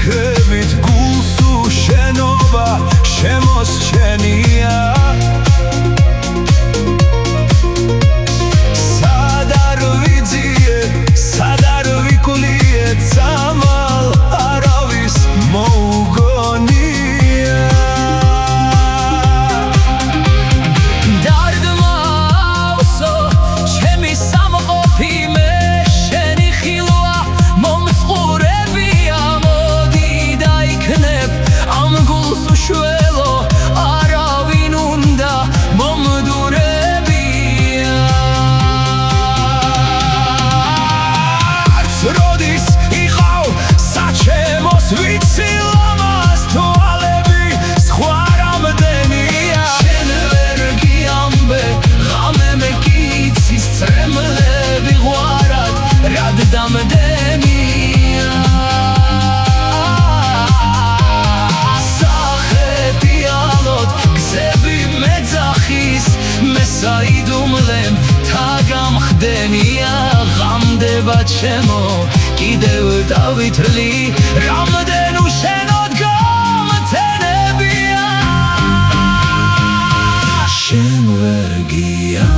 ფიქრებით გულს უშენობა შემოსჩენია სად არ ვიძიე სად არ ვიკულიე წამალ არავის მოუგონია დარდმავსო ჩემი სამყოფი მე შენი ხილვა მომწყურებია უშველო არავინ უნდა მომდურებია არც როდის იყავ საჩემოს ვიცი ლამაზ თვალები სხვა რამდენია შენ ვერ გიამბე ღამე მე კიცის წრემლები ღვარად რად დამდენია საიდუმლემ თაგამხდენია ღამდება ჩემო კიდევ დავითვლი რამდენ უშენოდ გამთენებია შენ ვერ გია